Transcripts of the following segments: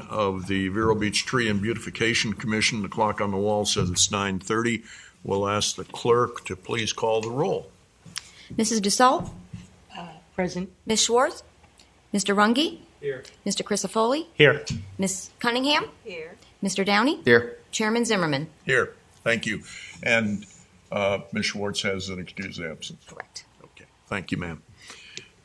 of the Vero Beach Tree and Beautification Commission. The clock on the wall says it's 9:30. We'll ask the clerk to please call the roll. Mrs. Dussault? Present. Ms. Schwartz? Mr. Runge? Here. Mr. Crisafulli? Here. Ms. Cunningham? Here. Mr. Downey? Here. Chairman Zimmerman? Here. Thank you. And Ms. Schwartz has an excused absence. Correct. Okay. Thank you, ma'am.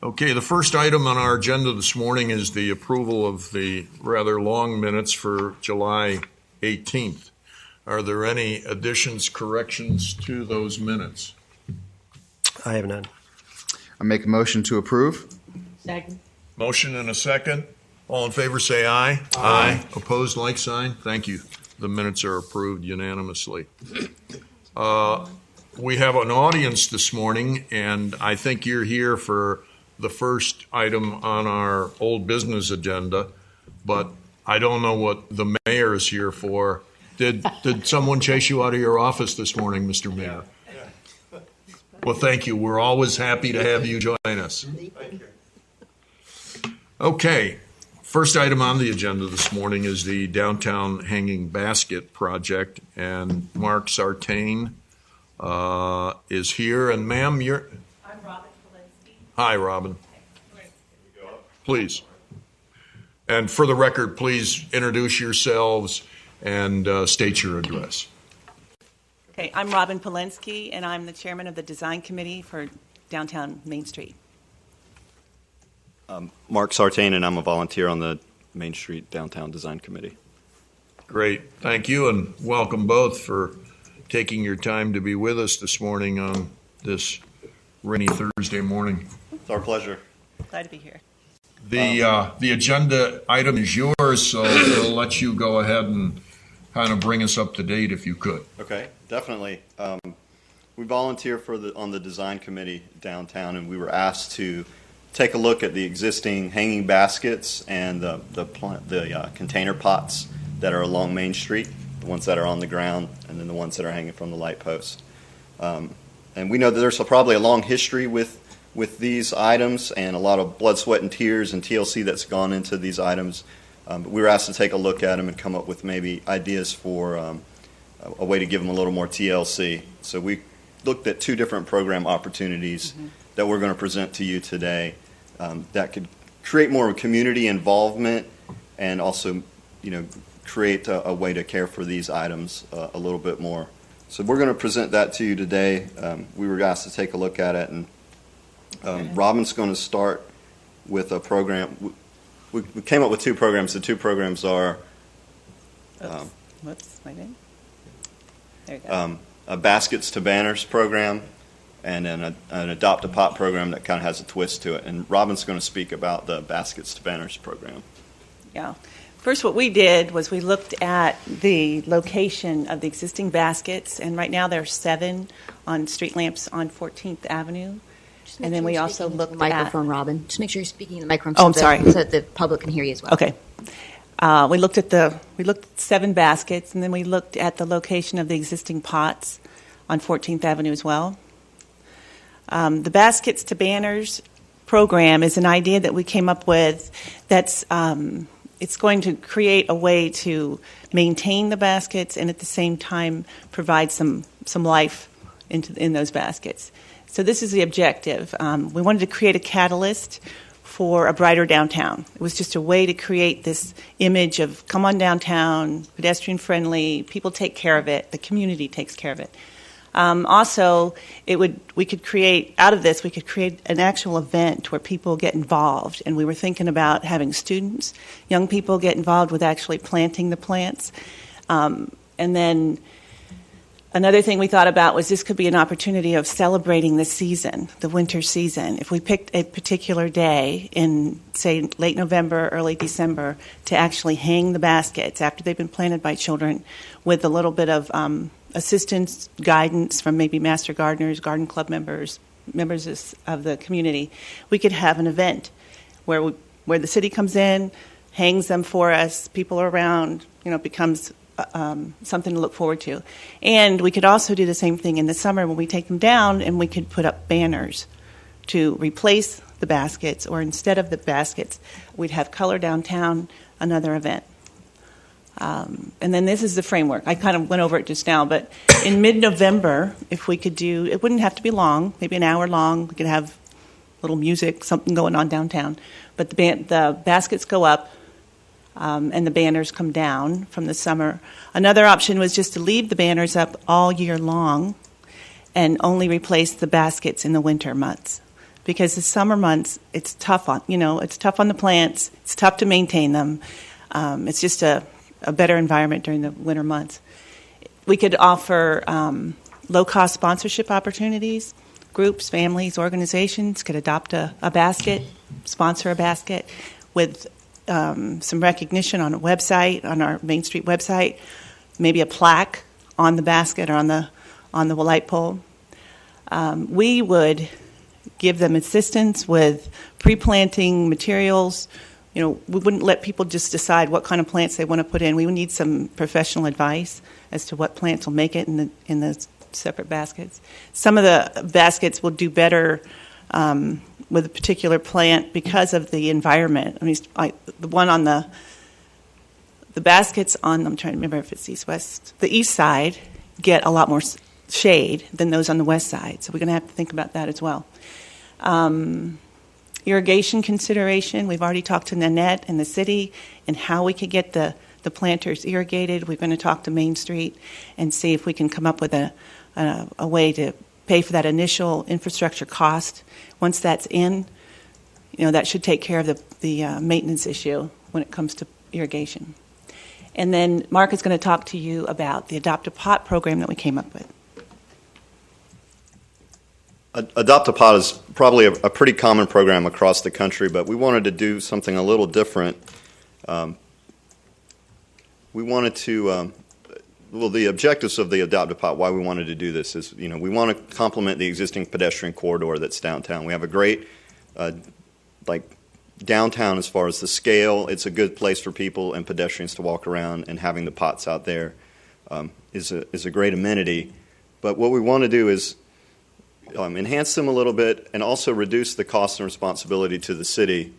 Okay, the first item on our agenda this morning is the approval of the rather long minutes for July 18th. Are there any additions, corrections to those minutes? I have none. I make a motion to approve. Second. Motion and a second. All in favor say aye. Aye. Opposed, like sign. Thank you. The minutes are approved unanimously. We have an audience this morning, and I think you're here for the first item on our old business agenda, but I don't know what the mayor is here for. Did someone chase you out of your office this morning, Mr. Mayor? Yeah. Well, thank you. We're always happy to have you join us. Thank you. Okay. First item on the agenda this morning is the Downtown Hanging Basket Project, and Mark Sartain is here. And ma'am, I'm Robin Polinsky. Hi, Robin. Please. And for the record, please introduce yourselves and state your address. Okay, I'm Robin Polinsky, and I'm the chairman of the design committee for downtown Main Street. Mark Sartain, and I'm a volunteer on the Main Street Downtown Design Committee. Great. Thank you, and welcome both for taking your time to be with us this morning on this rainy Thursday morning. It's our pleasure. Glad to be here. The agenda item is yours, so we'll let you go ahead and kind of bring us up to date if you could. Okay, definitely. We volunteer on the design committee downtown, and we were asked to take a look at the existing hanging baskets and the container pots that are along Main Street, the ones that are on the ground, and then the ones that are hanging from the light post. And we know that there's probably a long history with these items and a lot of blood, sweat, and tears and TLC that's gone into these items. But we were asked to take a look at them and come up with maybe ideas for a way to give them a little more TLC. So we looked at two different program opportunities that we're going to present to you today that could create more community involvement and also, create a way to care for these items a little bit more. So we're going to present that to you today. We were asked to take a look at it, and Robin's going to start with a program. We came up with two programs. The two programs are Whoops, my name. There you go. A Baskets to Banners program and then an Adopt a Pot program that kind of has a twist to it. And Robin's going to speak about the Baskets to Banners program. Yeah. First, what we did was we looked at the location of the existing baskets, and right now there are 7 on street lamps on 14th Avenue. And then we also looked at the microphone, Robin. Just make sure you're speaking in the microphone. Oh, I'm sorry. So that the public can hear you as well. Okay. We looked at 7 baskets, and then we looked at the location of the existing pots on 14th Avenue as well. The Baskets to Banners program is an idea that we came up with that's it's going to create a way to maintain the baskets and at the same time provide some life in those baskets. So this is the objective. We wanted to create a catalyst for a brighter downtown. It was just a way to create this image of come on downtown, pedestrian friendly, people take care of it, the community takes care of it. Also, we could create an actual event where people get involved, and we were thinking about having students, young people get involved with actually planting the plants. And then another thing we thought about was this could be an opportunity of celebrating the season, the winter season. If we picked a particular day in, say, late November, early December, to actually hang the baskets after they've been planted by children with a little bit of assistance, guidance from maybe master gardeners, garden club members of the community, we could have an event where the city comes in, hangs them for us, people are around, it becomes something to look forward to. And we could also do the same thing in the summer when we take them down, and we could put up banners to replace the baskets, or instead of the baskets, we'd have Color Downtown, another event. And then this is the framework. I kind of went over it just now, but in mid-November, if we could do, it wouldn't have to be long, maybe an hour long. We could have little music, something going on downtown. But the baskets go up, and the banners come down from the summer. Another option was just to leave the banners up all year long and only replace the baskets in the winter months. Because the summer months, it's tough on, it's tough on the plants. It's tough to maintain them. It's just a better environment during the winter months. We could offer low-cost sponsorship opportunities. Groups, families, organizations could adopt a basket, sponsor a basket with some recognition on a website, on our Main Street website, maybe a plaque on the basket or on the light pole. We would give them assistance with pre-planting materials. We wouldn't let people just decide what kind of plants they want to put in. We would need some professional advice as to what plants will make it in the separate baskets. Some of the baskets will do better with a particular plant because of the environment. I mean, the one on the baskets on, I'm trying to remember if it's east-west, the east side get a lot more shade than those on the west side. So we're going to have to think about that as well. Irrigation consideration, we've already talked to Nanette and the city and how we could get the planters irrigated. We're going to talk to Main Street and see if we can come up with a way to pay for that initial infrastructure cost. Once that's in, that should take care of the maintenance issue when it comes to irrigation. And then Mark is going to talk to you about the Adopt a Pot program that we came up with. Adopt a Pot is probably a pretty common program across the country, but we wanted to do something a little different. We wanted to, the objectives of the Adopt a Pot, why we wanted to do this is, we want to complement the existing pedestrian corridor that's downtown. We have a great, downtown as far as the scale. It's a good place for people and pedestrians to walk around, and having the pots out there is a great amenity. But what we want to do is enhance them a little bit and also reduce the cost and responsibility to the city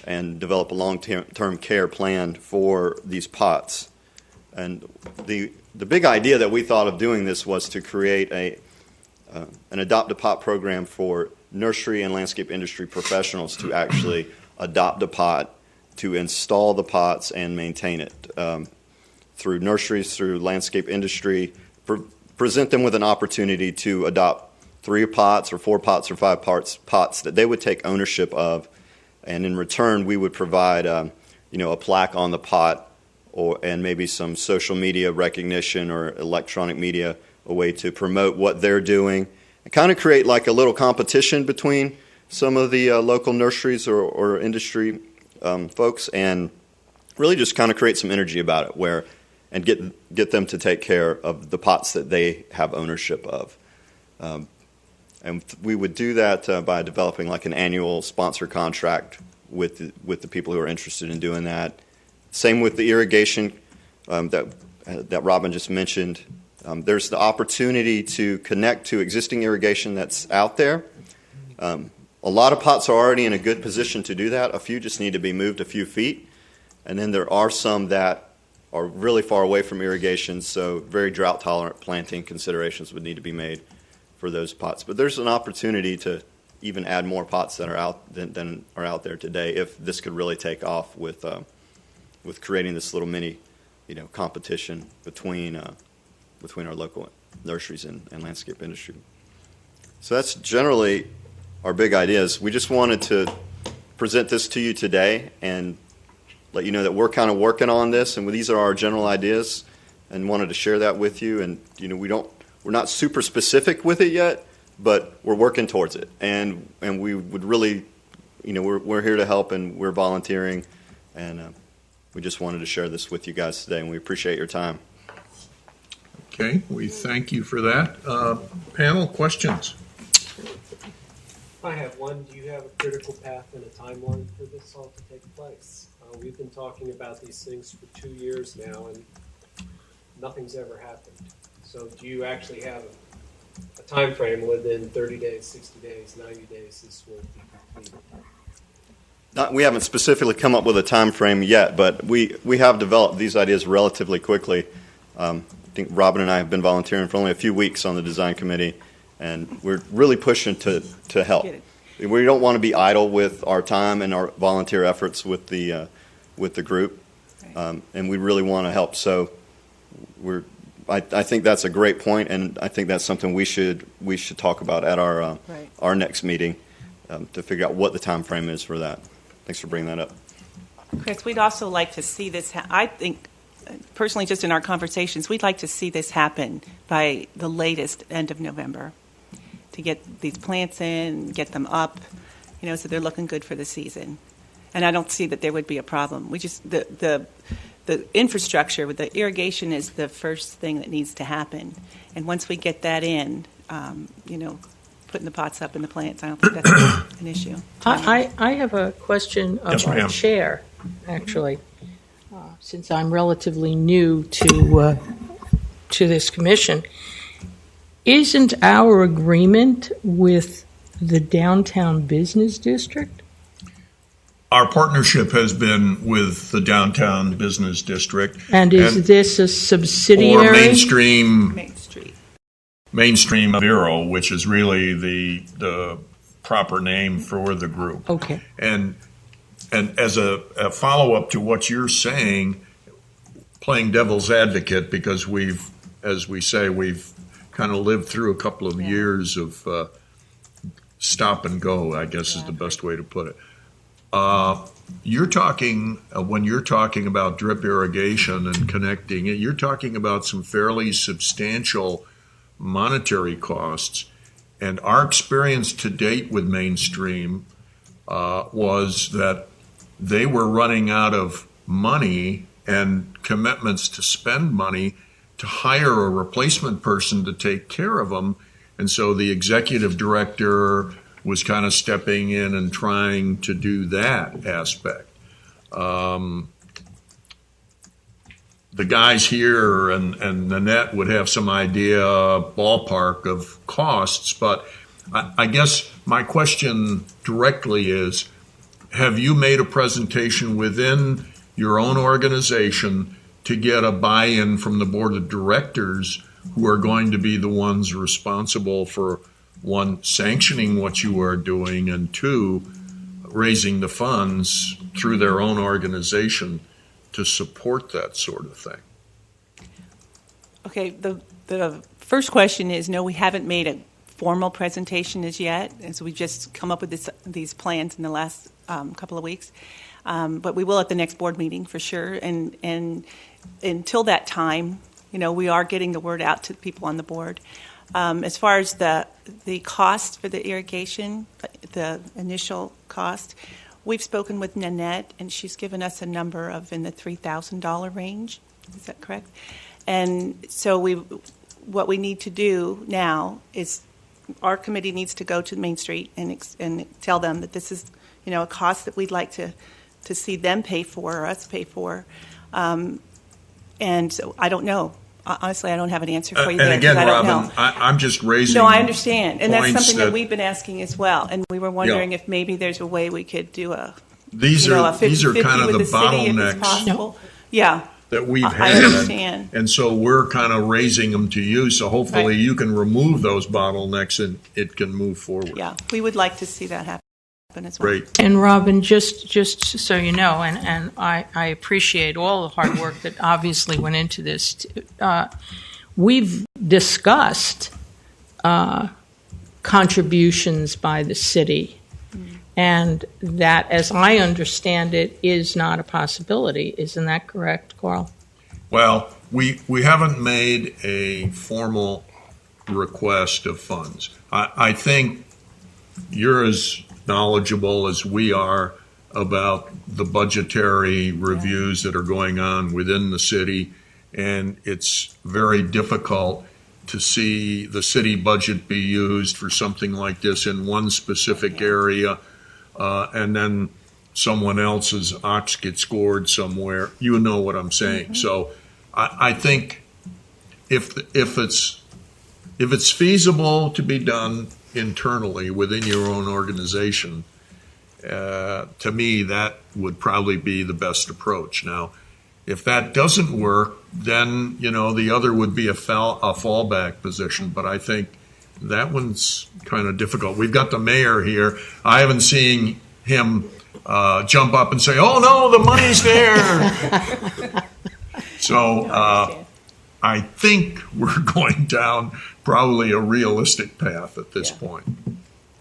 and develop a long-term care plan for these pots. And the big idea that we thought of doing this was to create an Adopt a Pot program for nursery and landscape industry professionals to actually adopt a pot, to install the pots and maintain it through nurseries, through landscape industry, present them with an opportunity to adopt 3 pots or 4 pots or 5 pots that they would take ownership of, and in return we would provide a plaque on the pot, and maybe some social media recognition or electronic media, a way to promote what they're doing, and kind of create like a little competition between some of the local nurseries or industry folks, and really just kind of create some energy about it, and get them to take care of the pots that they have ownership of. And we would do that by developing like an annual sponsor contract with the people who are interested in doing that. Same with the irrigation that Robin just mentioned. There's the opportunity to connect to existing irrigation that's out there. A lot of pots are already in a good position to do that. A few just need to be moved a few feet. And then there are some that are really far away from irrigation, so very drought-tolerant planting considerations would need to be made for those pots. But there's an opportunity to even add more pots that are out than are out there today, if this could really take off with creating this little mini, competition between our local nurseries and landscape industry. So that's generally our big ideas. We just wanted to present this to you today and let you know that we're kind of working on this, and these are our general ideas, and wanted to share that with you. And we're not super specific with it yet, but we're working towards it, and we would really, we're here to help, and we're volunteering, and we just wanted to share this with you guys today, and we appreciate your time. Okay, we thank you for that. Panel questions? I have one. Do you have a critical path and a timeline for this all to take place? We've been talking about these things for 2 years now, and nothing's ever happened. So do you actually have a time frame within 30 days, 60 days, 90 days this will be completed? We haven't specifically come up with a time frame yet, but we have developed these ideas relatively quickly. I think Robin and I have been volunteering for only a few weeks on the design committee, and we're really pushing to help. Get We don't want to be idle with our time and our volunteer efforts with the group, and we really want to help. So I think that's a great point, and I think that's something we should talk about at our next meeting to figure out what the time frame is for that. Thanks for bringing that up. Chris, we'd also like to see this. I think, personally, just in our conversations, we'd like to see this happen by the latest end of November to get these plants in, get them up, so they're looking good for the season. And I don't see that there would be a problem. We just the infrastructure with the irrigation is the first thing that needs to happen. And once we get that in, putting the pots up and the plants, I don't think that's an issue. I have a question of Yes, our ma'am. chair, actually, since I'm relatively new to this commission. Isn't our agreement with the downtown business district? Our partnership has been with the Downtown Business District. And is this a subsidiary? Or Mainstream Main Street. Vero, which is really the proper name for the group. Okay. And as a follow-up to what you're saying, playing devil's advocate, because we've kind of lived through a couple of years of stop and go, I guess is the best way to put it. You're talking, when you're talking about drip irrigation and connecting it, you're talking about some fairly substantial monetary costs. And our experience to date with Mainstream was that they were running out of money and commitments to spend money to hire a replacement person to take care of them. And so the executive director was kind of stepping in and trying to do that aspect. The guys here and Nanette would have some idea, ballpark of costs, but I guess my question directly is, have you made a presentation within your own organization to get a buy-in from the board of directors who are going to be the ones responsible for, one, sanctioning what you are doing, and two, raising the funds through their own organization to support that sort of thing? Okay, the first question is, no, we haven't made a formal presentation as yet, as we just come up with these plans in the last couple of weeks. But we will at the next board meeting for sure. And until that time, we are getting the word out to people on the board. As far as the cost for the irrigation, the initial cost, we've spoken with Nanette, and she's given us a number of in the $3,000 range. Is that correct? And so what we need to do now is our committee needs to go to Main Street and tell them that this is, a cost that we'd like to see them pay for or us pay for. And so I don't know. Honestly, I don't have an answer for you there. And again, I don't Robin, know. I'm just raising. No, I understand, and that's points something that we've been asking as well. And we were wondering Yeah. if maybe there's a way we could do These a are 50-50 kind of with the city if it's bottlenecks possible. Yeah, that we've I had. understand. And so we're kind of raising them to you. So hopefully Right. you can remove those bottlenecks and it can move forward. yeah, we would like to see that happen as well. Great. And Robin, just so you know, and I appreciate all the hard work that obviously went into this. We've discussed contributions by the city, and that, as I understand it, is not a possibility. Isn't that correct, Carl? Well, we haven't made a formal request of funds. I think you're as knowledgeable as we are about the budgetary reviews that are going on within the city, and it's very difficult to see the city budget be used for something like this in one specific area, and then someone else's ox gets scored somewhere. You know what I'm saying. Mm-hmm. So I think if it's feasible to be done internally within your own organization, To me, that would probably be the best approach. Now, if that doesn't work, then, the other would be a fallback position. But I think that one's kind of difficult. We've got the mayor here. I haven't seen him jump up and say, "Oh, no, the money's there." So I think we're going down probably a realistic path at this point.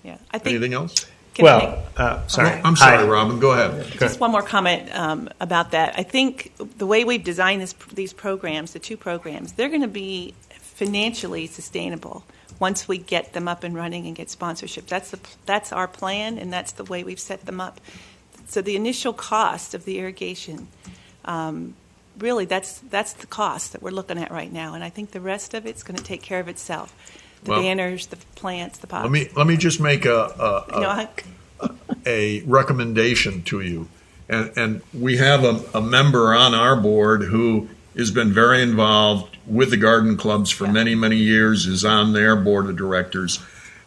Yeah, I think. Anything else? Can I make- Well, sorry. I'm sorry, Hi. Robin. Go ahead. Just one more comment about that. I think the way we've designed these programs, the two programs, they're going to be financially sustainable once we get them up and running and get sponsorship. That's our plan, and that's the way we've set them up. So the initial cost of the irrigation, really, that's the cost that we're looking at right now, and I think the rest of it's going to take care of itself. The banners, the plants, the pots. Let me just make a I recommendation to you. And we have a member on our board who has been very involved with the garden clubs for many, many years, is on their board of directors.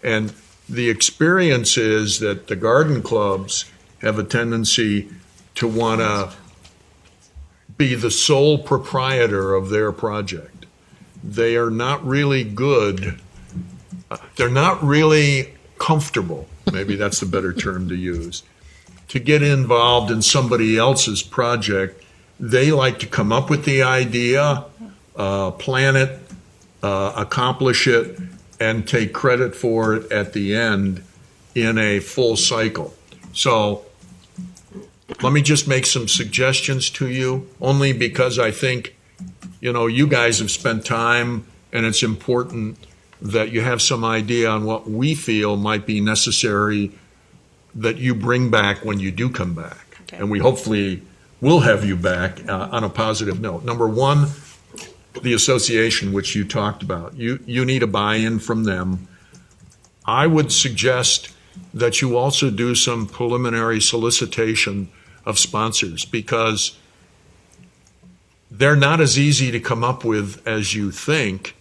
And the experience is that the garden clubs have a tendency to want to be the sole proprietor of their project. They are not really good. They're not really comfortable, maybe that's the better term to use, to get involved in somebody else's project. They like to come up with the idea, plan it, accomplish it, and take credit for it at the end in a full cycle. So let me just make some suggestions to you, only because I think, you guys have spent time, and it's important that you have some idea on what we feel might be necessary that you bring back when you do come back. Okay. And we hopefully will have you back on a positive note. Number one, the association, which you talked about. You need a buy-in from them. I would suggest that you also do some preliminary solicitation of sponsors, because they're not as easy to come up with as you think.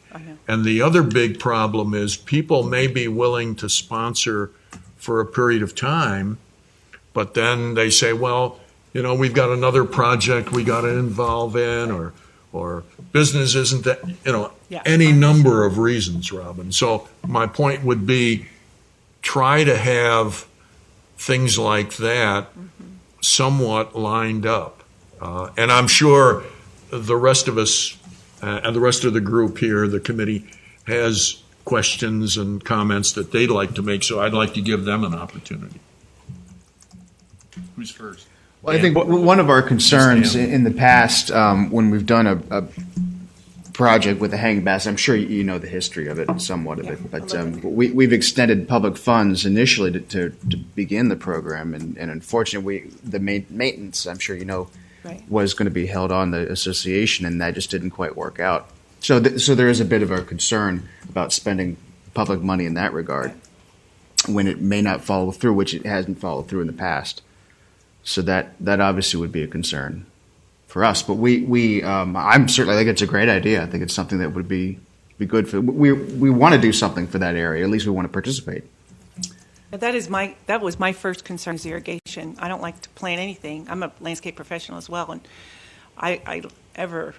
And the other big problem is people may be willing to sponsor for a period of time, but then they say, well, we've got another project we got to involve in, or business isn't that, any number of reasons, Robin. So my point would be, try to have things like that somewhat lined up. And I'm sure the rest of us and the rest of the group here, the committee, has questions and comments that they'd like to make, so I'd like to give them an opportunity. Who's first? Well, I think one of our concerns in the past, when we've done a project with the hanging basket, I'm sure you know the history of it, somewhat of it, but we've extended public funds initially to begin the program, and unfortunately, the maintenance, I'm sure you know, was going to be held on the association, and that just didn't quite work out. So there is a bit of a concern about spending public money in that regard when it may not follow through, which it hasn't followed through in the past. So that obviously would be a concern for us. But I think it's a great idea. I think it's something that would be good for. We want to do something for that area. At least we want to participate. That was my first concern, is irrigation. I don't like to plant anything. I'm a landscape professional as well, and I don't ever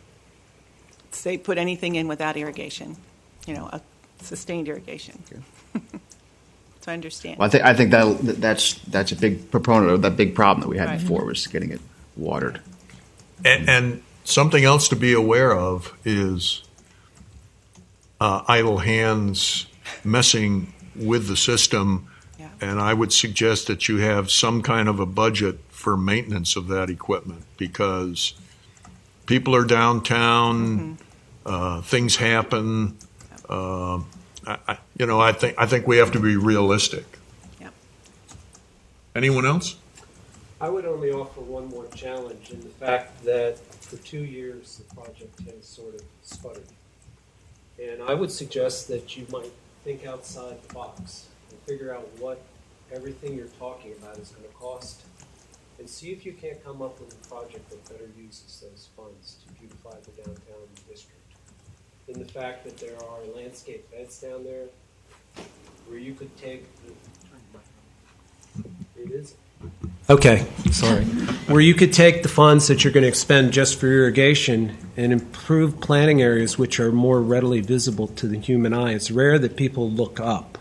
say put anything in without irrigation, a sustained irrigation. So I understand. Well, I think that's a big proponent of that big problem that we had before, was getting it watered. And something else to be aware of is idle hands messing with the system. And I would suggest that you have some kind of a budget for maintenance of that equipment, because people are downtown, things happen. I think we have to be realistic. Yep. Anyone else? I would only offer one more challenge in the fact that for 2 years the project has sort of sputtered. And I would suggest that you might think outside the box and figure out what everything you're talking about is going to cost, and see if you can't come up with a project that better uses those funds to beautify the downtown district. In the fact that there are landscape beds down there where you could take it is Okay, sorry. Where you could take the funds that you're going to expend just for irrigation and improve planting areas which are more readily visible to the human eye. It's rare that people look up.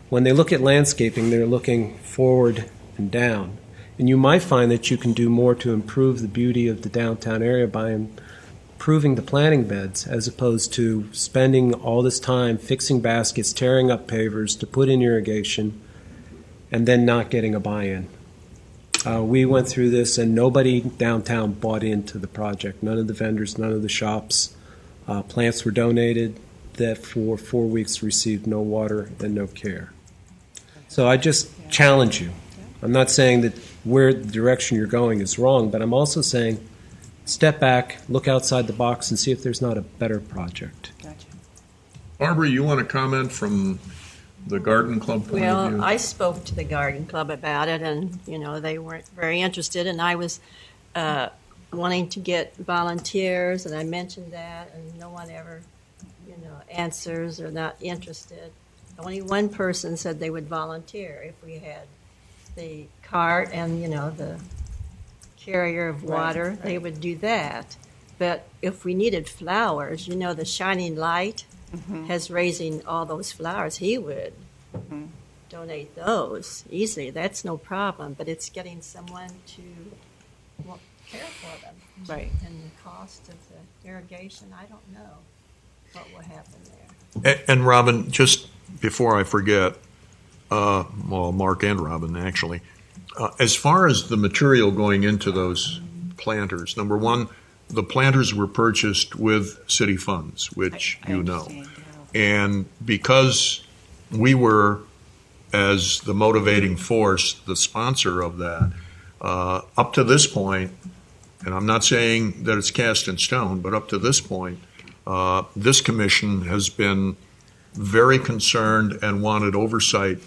When they look at landscaping, they're looking forward and down. And you might find that you can do more to improve the beauty of the downtown area by improving the planting beds as opposed to spending all this time fixing baskets, tearing up pavers to put in irrigation, and then not getting a buy-in. We went through this, and nobody downtown bought into the project. None of the vendors, none of the shops. Plants were donated that for 4 weeks received no water and no care. So I just challenge you. I'm not saying that where the direction you're going is wrong, but I'm also saying step back, look outside the box, and see if there's not a better project. Gotcha. Barbara, you want to comment from the Garden Club point of view? Well, I spoke to the Garden Club about it, and they weren't very interested. And I was wanting to get volunteers, and I mentioned that, and no one ever, answers or not interested. Only one person said they would volunteer if we had the cart and the carrier of water. Right. They would do that. But if we needed flowers, the shining light. Mm-hmm. Has raising all those flowers, he would donate those easily. That's no problem. But it's getting someone to care for them. Right. And the cost of the irrigation, I don't know what will happen there. And Robin, just before I forget, Mark and Robin, actually, as far as the material going into those planters, number one, the planters were purchased with city funds, which I know. And because we were, as the motivating force, the sponsor of that, up to this point, and I'm not saying that it's cast in stone, but up to this point, this commission has been very concerned and wanted oversight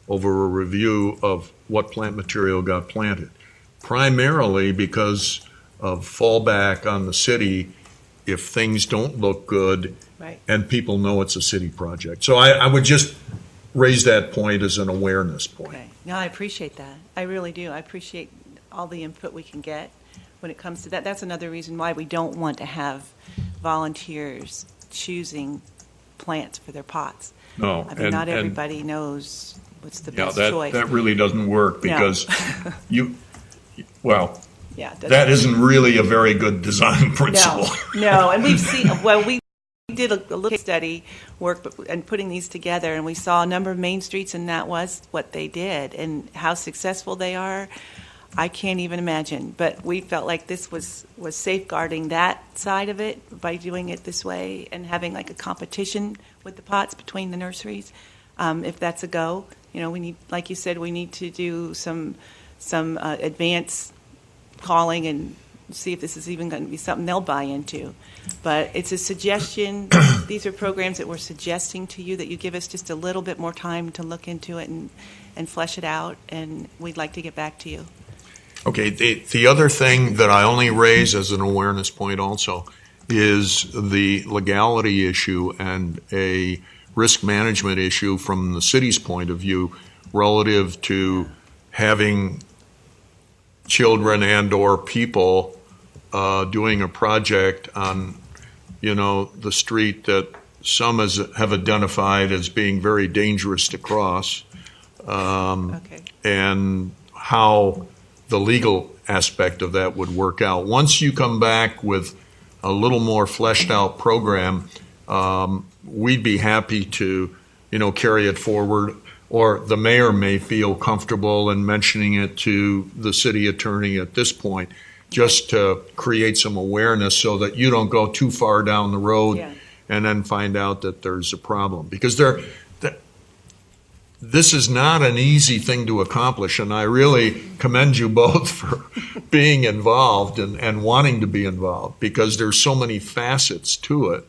over a review of what plant material got planted, primarily because of fallback on the city if things don't look good. Right. And people know it's a city project. So I would just raise that point as an awareness point. Okay. No, I appreciate that. I really do. I appreciate all the input we can get when it comes to that. That's another reason why we don't want to have volunteers choosing plants for their pots. No. I mean, not everybody knows what's the best choice. That really doesn't work because yeah, that isn't really a very good design principle. No, and we've seen, we did a little study work and putting these together, and we saw a number of main streets, and that was what they did. And how successful they are, I can't even imagine. But we felt like this was safeguarding that side of it by doing it this way and having like a competition with the pots between the nurseries. If that's a go, we need, like you said, we need to do some advanced calling and see if this is even going to be something they'll buy into. But it's a suggestion. These are programs that we're suggesting to you that you give us just a little bit more time to look into it and flesh it out, and we'd like to get back to you. Okay, the other thing that I only raise as an awareness point also is the legality issue and a risk management issue from the city's point of view relative to having children and or people doing a project on, the street that some have identified as being very dangerous to cross, and how the legal aspect of that would work out. Once you come back with a little more fleshed out program, we'd be happy to, carry it forward. Or the mayor may feel comfortable in mentioning it to the city attorney at this point, just to create some awareness so that you don't go too far down the road and then find out that there's a problem. Because this is not an easy thing to accomplish, and I really commend you both for being involved and wanting to be involved, because there's so many facets to it.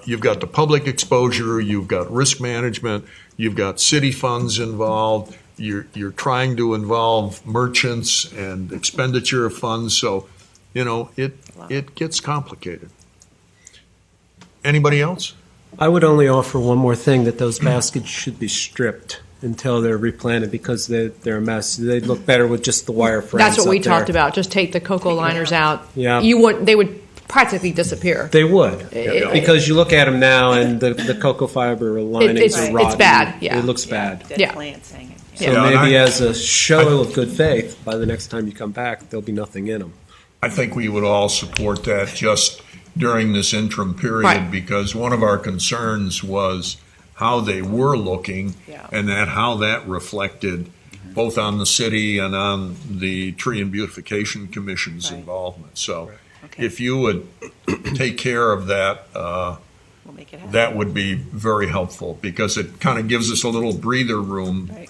You've got the public exposure, you've got risk management, you've got city funds involved, you're trying to involve merchants and expenditure of funds, so it gets complicated. Anybody else? I would only offer one more thing, that those baskets should be stripped until they're replanted because they're a mess. They'd look better with just the wire frames. That's what we up there. talked about. Just take the cocoa liners out. Yeah. They would practically disappear. They would, It- because you look at them now and the cocoa fiber linings are rotten. it's bad, yeah. It looks bad. Dead Yeah. plants hanging. So maybe as a show of good faith, by the next time you come back, there'll be nothing in them. I think we would all support that just during this interim period Right. because one of our concerns was how they were looking Yeah. and how that reflected both on the city and on the Tree and Beautification Commission's Right. involvement. So Okay. if you would take care of that, We'll make it happen. that would be very helpful because it kind of gives us a little breather room. Right.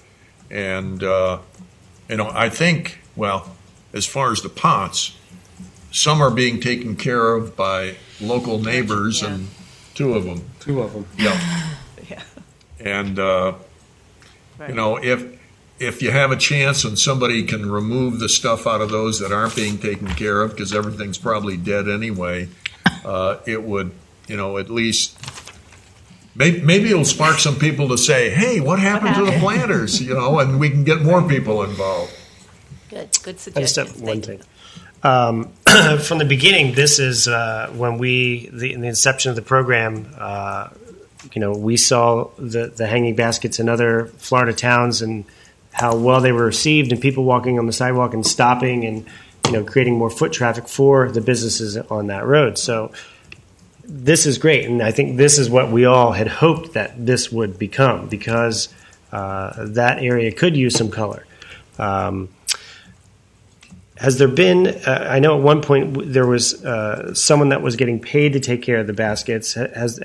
And, I think, well, as far as the pots, some are being taken care of by local neighbors Yeah. and two of them. Two of them. Yeah. Yeah. And, Right. if you have a chance and somebody can remove the stuff out of those that aren't being taken care of, because everything's probably dead anyway, it would, at least, maybe it'll spark some people to say, hey, what happened to the planters? And we can get more people involved. Good I just suggestions. have one Thank thing. From the beginning, this is when in the inception of the program, we saw the hanging baskets in other Florida towns and how well they were received, and people walking on the sidewalk and stopping, and creating more foot traffic for the businesses on that road. So this is great, and I think this is what we all had hoped that this would become, because that area could use some color. Has there been, I know at one point there was someone that was getting paid to take care of the baskets. Has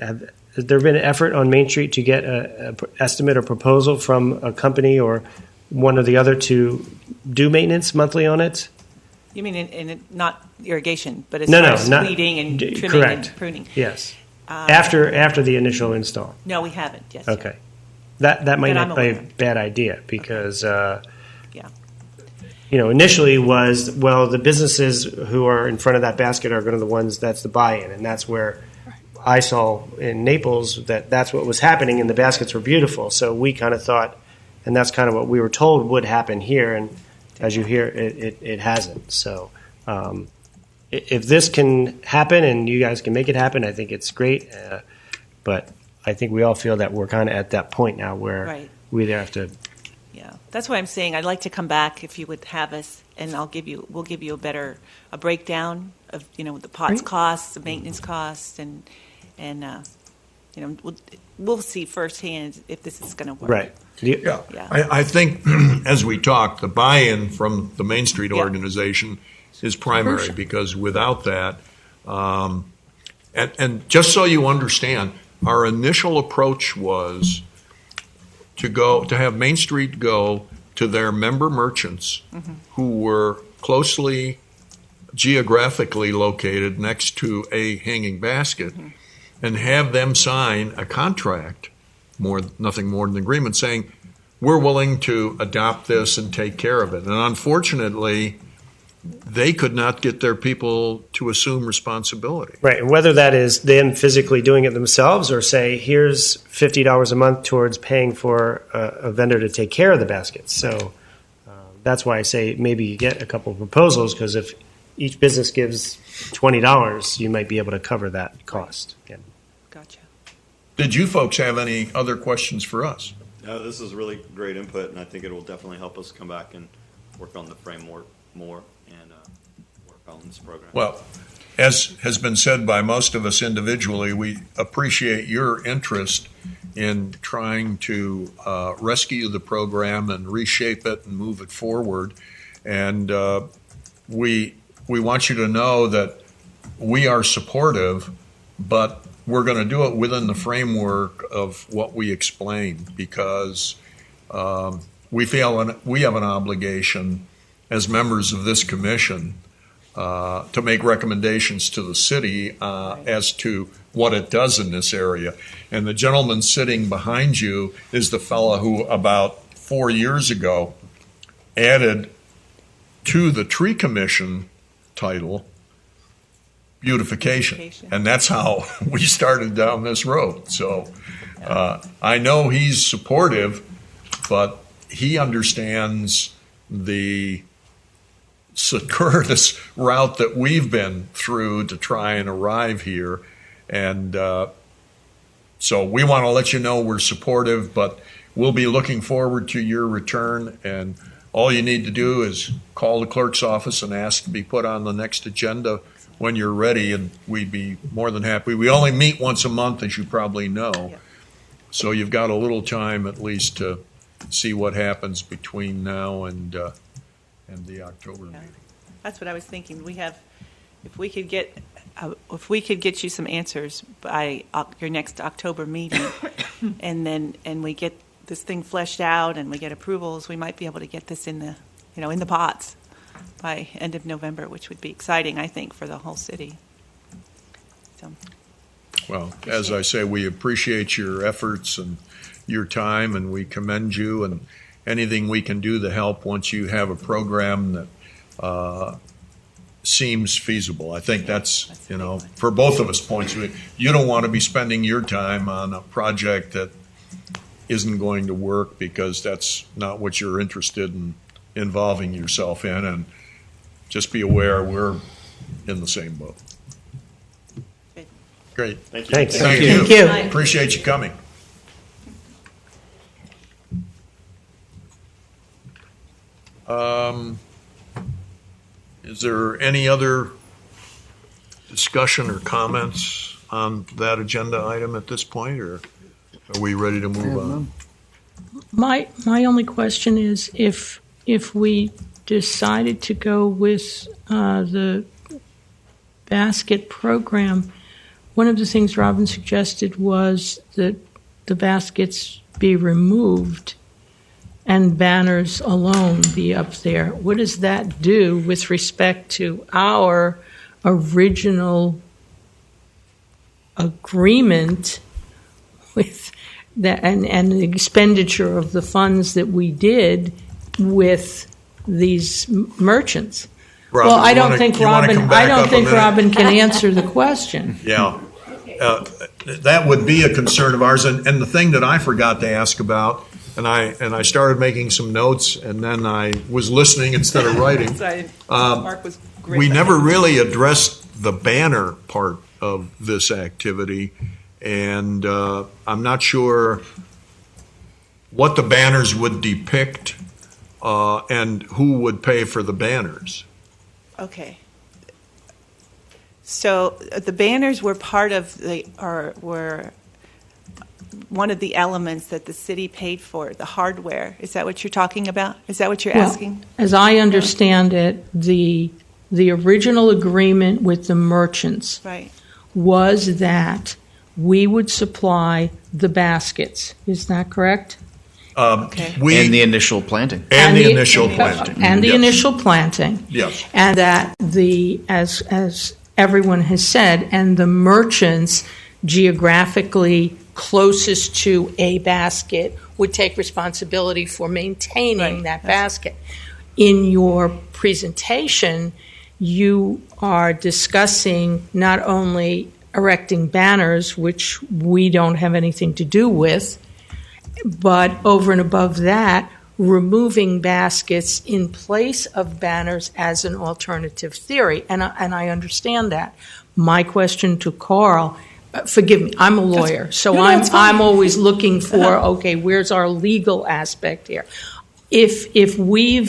there been an effort on Main Street to get an estimate or proposal from a company or one or the other to do maintenance monthly on it? You mean in not irrigation, but as No, far no, as not weeding and trimming correct. and pruning? Yes. After the initial install. No, we haven't. Yes. Okay. That might That I'm not be a aware. bad idea because Yeah. initially was, well, the businesses who are in front of that basket are going to be the ones that's the buy-in, and that's where I saw in Naples that's what was happening, and the baskets were beautiful. So we kind of thought, and that's kind of what we were told would happen here, and as you hear, it hasn't. So if this can happen and you guys can make it happen, I think it's great. But I think we all feel that we're kind of at that point now where Right. we either have to. Yeah, that's what I'm saying. I'd like to come back if you would have us, and we'll give you a breakdown of the pots costs, the maintenance costs, and we'll see firsthand if this is going to work. Right. Yeah. Yeah. I think as we talked, the buy-in from the Main Street Yeah. organization is primary because without that, and just so you understand, our initial approach was to have Main Street go to their member merchants who were closely geographically located next to a hanging basket and have them sign a contract, nothing more than an agreement saying, we're willing to adopt this and take care of it. And unfortunately, they could not get their people to assume responsibility. Right, and whether that is them physically doing it themselves or say, here's $50 a month towards paying for a vendor to take care of the baskets. So that's why I say maybe you get a couple of proposals, because if each business gives $20, you might be able to cover that cost. Yeah. Gotcha. Did you folks have any other questions for us? No, this is really great input, and I think it will definitely help us come back and work on the framework more and work on this program. Well, as has been said by most of us individually, we appreciate your interest in trying to rescue the program and reshape it and move it forward. And we want you to know that we are supportive, but we're going to do it within the framework of what we explained, because we feel we have an obligation as members of this commission to make recommendations to the city as to what it does in this area. And the gentleman sitting behind you is the fellow who about 4 years ago added to the tree commission title Beautification. And that's how we started down this road. So I know he's supportive, but he understands the circuitous route that we've been through to try and arrive here. And so we want to let you know we're supportive, but we'll be looking forward to your return. And all you need to do is call the clerk's office and ask to be put on the next agenda when you're ready, and we'd be more than happy. We only meet once a month, as you probably know. Yeah. So you've got a little time at least to see what happens between now and the October Yeah. meeting. That's what I was thinking. If we could get you some answers by your next October meeting, and we get this thing fleshed out and we get approvals, we might be able to get this in the pots by end of November, which would be exciting, I think, for the whole city. So, Well, as I say, we appreciate your efforts and your time, and we commend you, and anything we can do to help once you have a program that seems feasible. I think that's for both of us points. You don't want to be spending your time on a project that isn't going to work, because that's not what you're interested in involving yourself in. And just be aware we're in the same boat. Great. Thank you. Thanks. Thank Thank you. you. Appreciate you coming. Is there any other discussion or comments on that agenda item at this point, or are we ready to move on? My only question is if we decided to go with the basket program, one of the things Robin suggested was that the baskets be removed and banners alone be up there. What does that do with respect to our original agreement with that and the expenditure of the funds that we did with these merchants? Robin, Well, I you don't wanna- think you wanna Robin. come back I don't up a think minute? Robin can answer the question. Yeah. That would be a concern of ours. And the thing that I forgot to ask about, and I started making some notes, and then I was listening instead of writing. Mark was great. We never really addressed the banner part of this activity, and I'm not sure what the banners would depict and who would pay for the banners. Okay. So the banners were part of were one of the elements that the city paid for, the hardware. Is that what you're talking about? Is that what you're asking? As I understand it, the original agreement with the merchants Right. was that we would supply the baskets. Is that correct? Okay. And the initial planting. And the initial planting. And the Yes. initial planting. Yes. And that as everyone has said, and the merchants geographically closest to a basket would take responsibility for maintaining Right. that basket. In your presentation, you are discussing not only erecting banners, which we don't have anything to do with, but over and above that, removing baskets in place of banners as an alternative theory. And I understand that. My question to Carl, forgive me, I'm a lawyer, so that's fine. I'm always looking for, okay, where's our legal aspect here? If we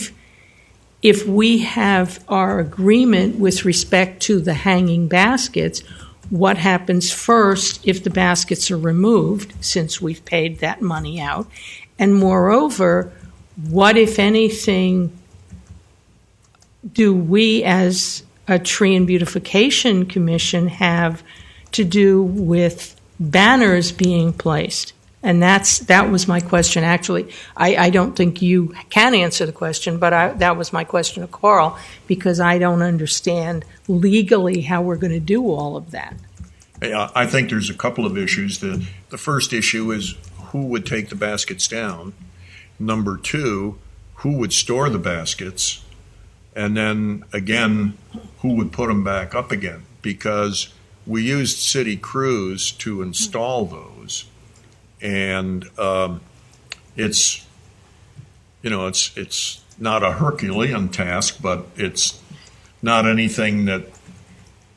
have our agreement with respect to the hanging baskets, what happens first if the baskets are removed, since we've paid that money out? And moreover, what, if anything, do we as a Tree and Beautification Commission have to do with banners being placed? And that was my question. Actually, I don't think you can answer the question, but that was my question to Carl, because I don't understand legally how we're going to do all of that. I think there's a couple of issues. The first issue is who would take the baskets down. Number two, who would store the baskets? And then, again, who would put them back up again? Because we used city crews to install those. And it's it's not a Herculean task, but it's not anything that,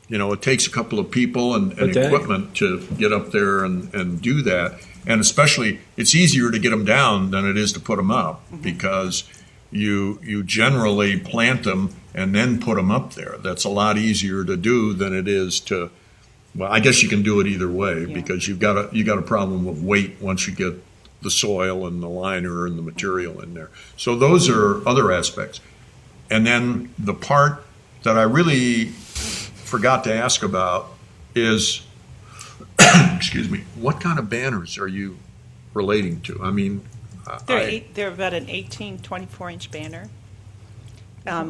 it takes a couple of people and Okay. equipment to get up there and do that. And especially, it's easier to get them down than it is to put them up because you generally plant them and then put them up there. That's a lot easier to do than it is to, well, I guess you can do it either way because you got a problem with weight once you get the soil and the liner and the material in there. So those are other aspects. And then the part that I really forgot to ask about is, excuse me, what kind of banners are you relating to? I mean, They're about an 18, 24-inch banner.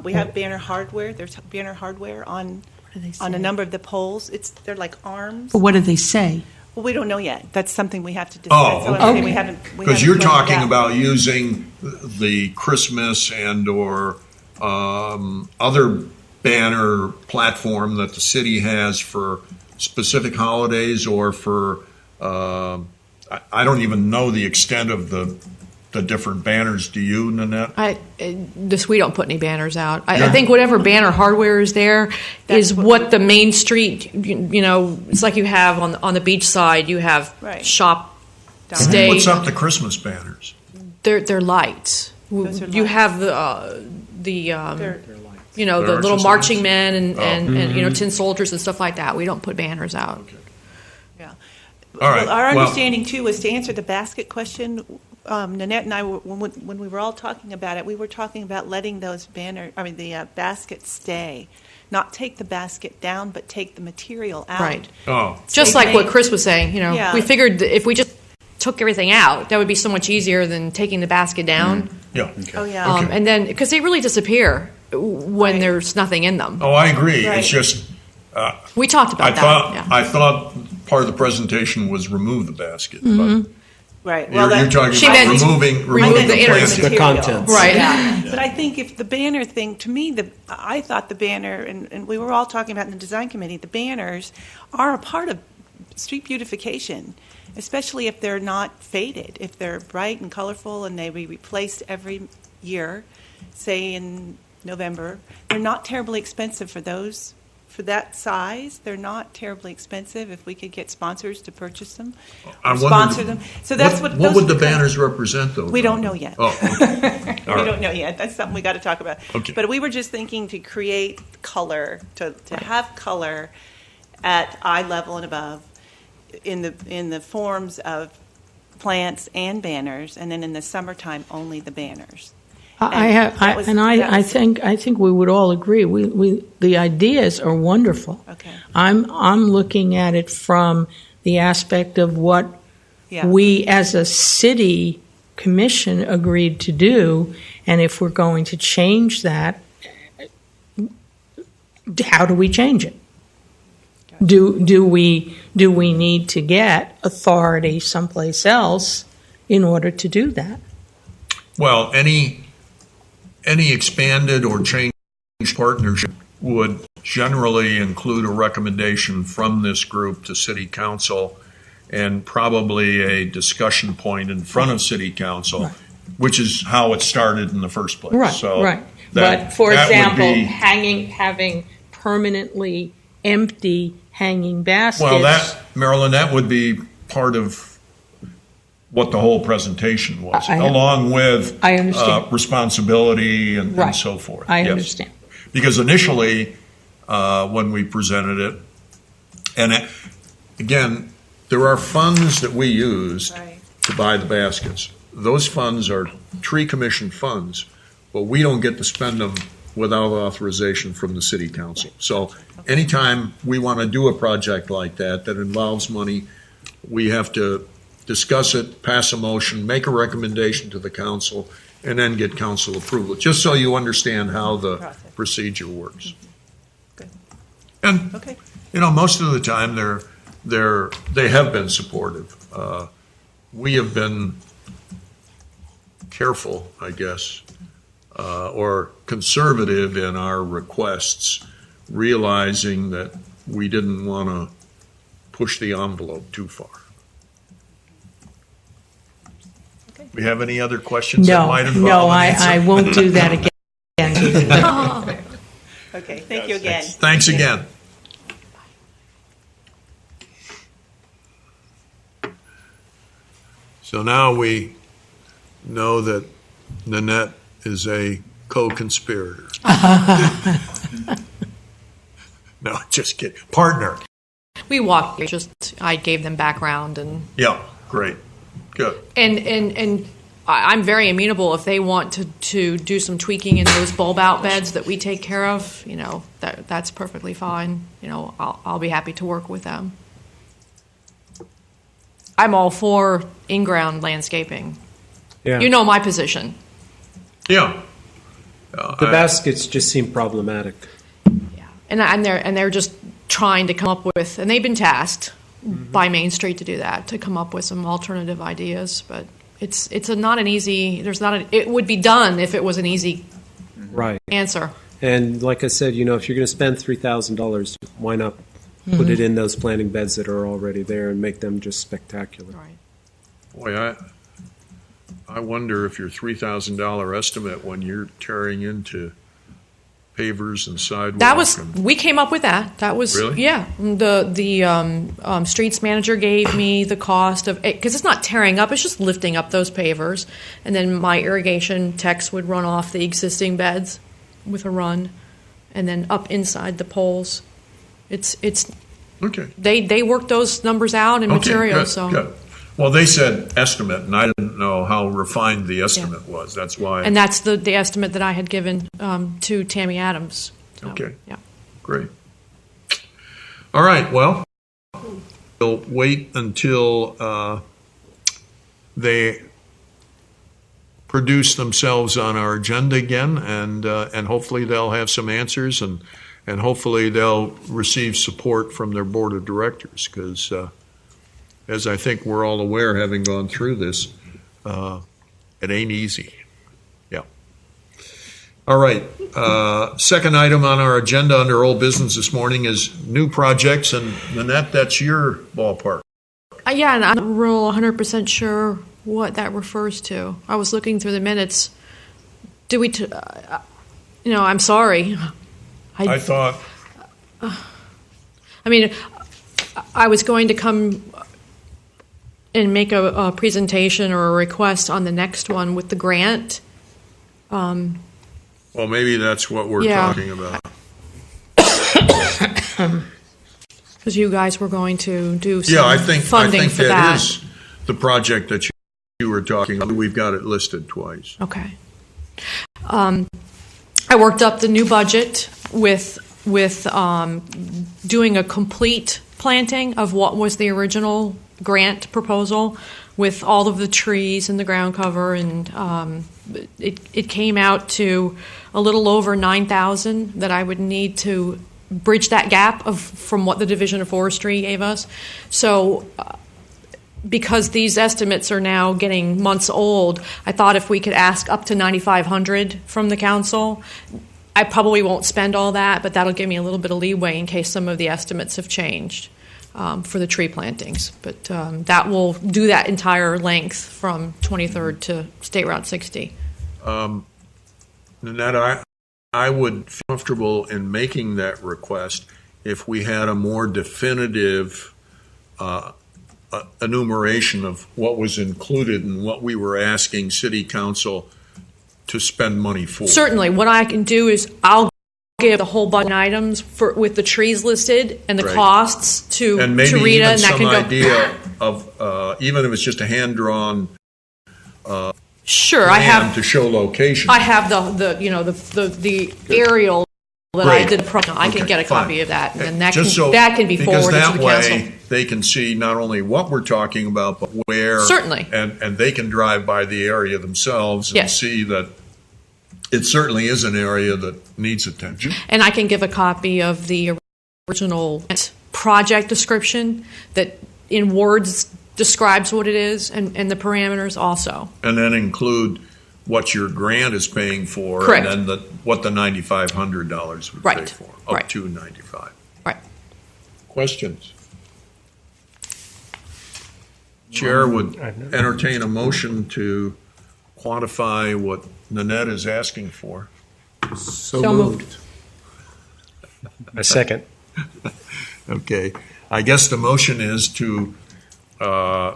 We have banner hardware. There's banner hardware on a number of the poles. They're like arms. But what do they say? Well, we don't know yet. That's something we have to decide. Oh, So I'm okay. saying we haven't. Because you're planned it talking out. about using the Christmas and or other banner platform that the city has for specific holidays or for, I don't even know the extent of the different banners. Do you, Nanette? We don't put any banners out. I think whatever banner hardware is there is what the main street, it's like you have on the beach side, you have Right. shop, Down stay. What's up the Christmas banners? They're lights. Those are You lights. have the They're little just marching lights? men and tin soldiers and stuff like that. We don't put banners out. Yeah. All right. Well, our Well- understanding too was to answer the basket question. Nanette and I, when we were all talking about it, we were talking about letting those the baskets stay, not take the basket down, but take the material out. Right. Oh, Just Same like what thing. Chris was saying, Yeah. we figured that if we just took everything out, that would be so much easier than taking the basket down. yeah. Oh yeah. Okay. And then, because they really disappear when Right. there's nothing in them. Oh, I agree. Right. It's just, We talked about I thought part of the presentation was remove the basket, but Right. you're talking She about meant removing remove the inner plastic. The contents. Right. Yeah. But I think if the banner thing, to me, I thought the banner, and we were all talking about in the design committee, the banners are a part of street beautification, especially if they're not faded, if they're bright and colorful and they be replaced every year, say in November. They're not terribly expensive for those. For that size, they're not terribly expensive. If we could get sponsors to purchase them, I or wondered, sponsor them. So that's what. What those would are the kind of- banners represent, though? We don't know yet. Oh, okay. All We right. don't know yet. That's something we got to talk about. Okay. But we were just thinking to create color, to have color at eye level and above in the forms of plants and banners, and then in the summertime only the banners. I think we would all agree. The ideas are wonderful. Okay. I'm looking at it from the aspect of what Yeah. we as a city commission agreed to do, and if we're going to change that, how do we change it? Do we need to get authority someplace else in order to do that? Well, any expanded or changed partnership would generally include a recommendation from this group to City Council and probably a discussion point in front of City Council, Right. which is how it started in the first place. Right, So right. that- But for that would example, be- having permanently empty hanging baskets. well, Marilyn, that would be part of what the whole presentation was, I- along with I understand. responsibility and Right. so forth. I Yes. understand. Because initially, when we presented it, and again, there are funds that we used Right. to buy the baskets. Those funds are tree commission funds, but we don't get to spend them without authorization from the city council. So anytime we want to do a project like that involves money, we have to discuss it, pass a motion, make a recommendation to the council, and then get council approval, just so you understand how the Process. procedure works. Good. And, Okay. most of the time, they have been supportive. We have been careful, I guess, or conservative in our requests, realizing that we didn't want to push the envelope too far. Okay. We have any other questions that No, might involve no, an answer? I won't do that again. Okay, thank you again. Thanks again. So now we know that Nanette is a co-conspirator. No, just kidding. Partner. We walked. I gave them background and Yeah, great. Good. and I'm very amenable if they want to do some tweaking in those bulb out beds that we take care of. You know, that's perfectly fine. You know, I'll be happy to work with them. I'm all for in-ground landscaping. Yeah. You know my position. Yeah. The baskets just seem problematic. Yeah, and they're just trying to come up with, and they've been tasked by Main Street to do that, to come up with some alternative ideas. But not an easy. It would be done if it was an easy Right. answer. And like I said, you know, if you're going to spend $3,000, why not put it in those planting beds that are already there and make them just spectacular? Right. Boy, I wonder if your $3,000 estimate when you're tearing into pavers and sidewalks. We came up with that. That was Really? Yeah. The streets manager gave me the cost of it because it's not tearing up; it's just lifting up those pavers, and then my irrigation techs would run off the existing beds with a run, and then up inside the poles. It's Okay. they worked those numbers out in material. Good, So good. Well, they said estimate, and I didn't know how refined the estimate was. That's why. and that's the estimate that I had given to Tammy Adams. So, Okay. Yeah. Great. All right. Well, we'll wait until they produce themselves on our agenda again, and hopefully they'll have some answers, and hopefully they'll receive support from their board of directors, because as I think we're all aware, having gone through this, it ain't easy. Yeah. All right. Second item on our agenda under old business this morning is new projects, and Nanette, that's your ballpark. Yeah, and I'm not real 100% sure what that refers to. I was looking through the minutes. I'm sorry. I thought. I mean, I was going to come and make a presentation or a request on the next one with the grant. Well, maybe that's what we're talking about. Because you guys were going to do some I think funding for that. Is the project that you were talking about. We've got it listed twice. Okay. I worked up the new budget with doing a complete planting of what was the original grant proposal, with all of the trees and the ground cover, and it came out to a little over 9,000 that I would need to bridge that gap from what the Division of Forestry gave us. So because these estimates are now getting months old, I thought if we could ask up to 9,500 from the council. I probably won't spend all that, but that'll give me a little bit of leeway in case some of the estimates have changed for the tree plantings. But that will do that entire length from 23rd to State Route 60. Nanette, I would feel comfortable in making that request if we had a more definitive enumeration of what was included and what we were asking City Council to spend money for. Certainly. What I can do is I'll give the whole budget items with the trees listed and the costs to and maybe Rita, even and that some can go. idea of even if it's just a hand-drawn Sure, plan I have to show location. I have the aerial that I did. I can get a copy of that, and then that can be forwarded because to the that council. way they can see not only what we're talking about, but where. Certainly. And they can drive by the area themselves and see that it certainly is an area that needs attention. And I can give a copy of the original project description that in words describes what it is, and the parameters also. And then include what your grant is paying for. Correct. And then what the $9,500 would pay for. Up to $95,000. Right. Questions? Chair would entertain a motion to quantify what Nanette is asking for. So moved. A second. Okay. I guess the motion is to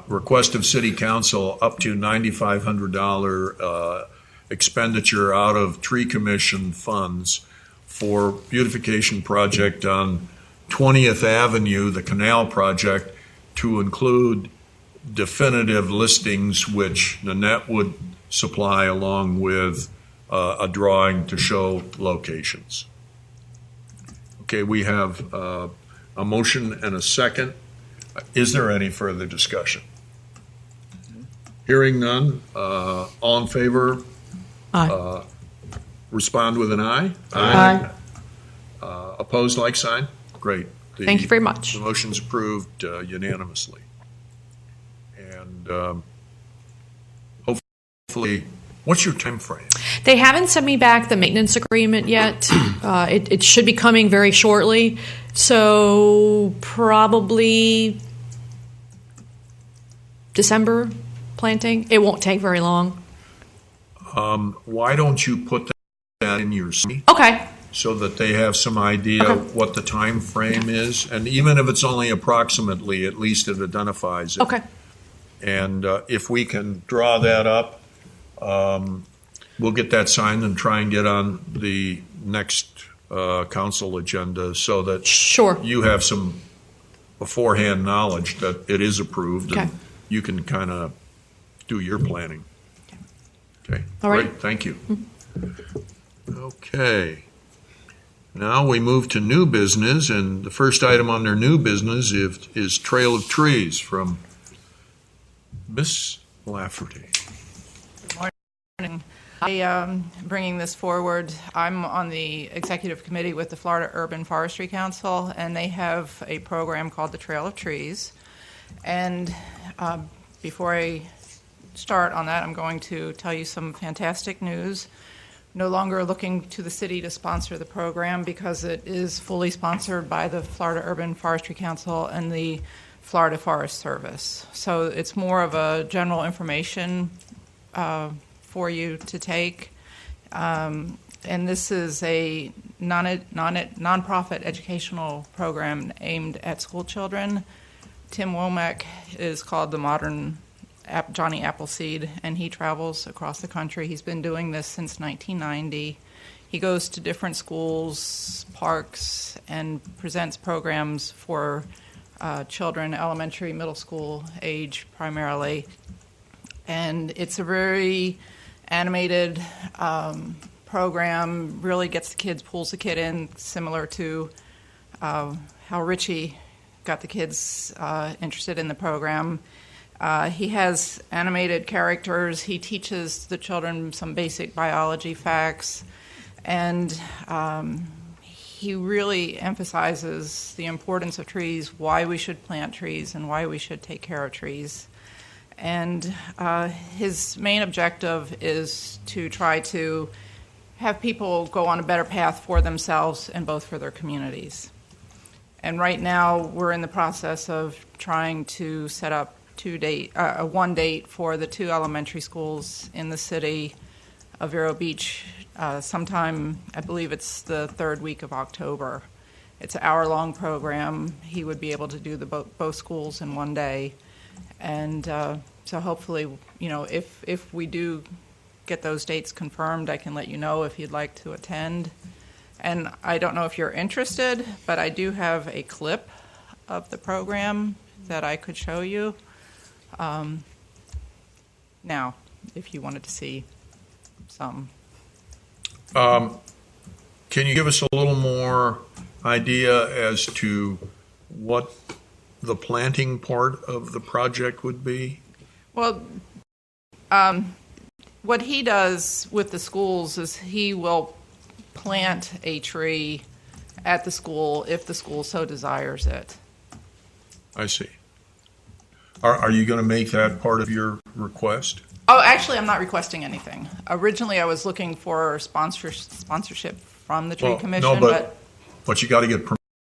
request of City Council up to $9,500 expenditure out of Tree Commission funds for beautification project on 20th Avenue, the canal project, to include definitive listings which Nanette would supply along with a drawing to show locations. Okay, we have a motion and a second. Is there any further discussion? Hearing none, all in favor? Aye. Respond with an aye. Aye. Opposed, like sign? Great. Thank you very much. The motion's approved unanimously. And hopefully, what's your time frame? They haven't sent me back the maintenance agreement yet. It should be coming very shortly. So probably December planting. It won't take very long. Why don't you put that in your summary Okay. so that they have some idea what the time frame is? And even if it's only approximately, at least it identifies it. Okay. And if we can draw that up, we'll get that signed and try and get on the next council agenda so that Sure. you have some beforehand knowledge that it is approved Okay. and you can kind of do your planning. Okay. All right. Great. Thank you. Okay. Now we move to new business, and the first item on their new business is Trail of Trees from Miss Lafferty. I am bringing this forward. I'm on the executive committee with the Florida Urban Forestry Council, and they have a program called the Trail of Trees. And before I start on that, I'm going to tell you some fantastic news. No longer looking to the city to sponsor the program because it is fully sponsored by the Florida Urban Forestry Council and the Florida Forest Service. So it's more of a general information for you to take. And this is a nonprofit educational program aimed at school children. Tim Womack is called the Modern Johnny Appleseed, and he travels across the country. He's been doing this since 1990. He goes to different schools, parks, and presents programs for children, elementary, middle school age primarily. And it's a very animated program, really gets the kids, pulls the kid in, similar to how Richie got the kids interested in the program. He has animated characters. He teaches the children some basic biology facts, and he really emphasizes the importance of trees, why we should plant trees, and why we should take care of trees. And his main objective is to try to have people go on a better path for themselves and both for their communities. And right now, we're in the process of trying to set up one date for the 2 elementary schools in the city of Vero Beach sometime, I believe it's the 3rd week of October. It's an hour-long program. He would be able to do both schools in one day. And so hopefully, if we do get those dates confirmed, I can let you know if you'd like to attend. And I don't know if you're interested, but I do have a clip of the program that I could show you. Now, if you wanted to see some. Can you give us a little more idea as to what the planting part of the project would be? Well, what he does with the schools is he will plant a tree at the school if the school so desires it. I see. Are you going to make that part of your request? Oh, actually, I'm not requesting anything. Originally, I was looking for sponsorship from the Tree Commission, no, but you got to get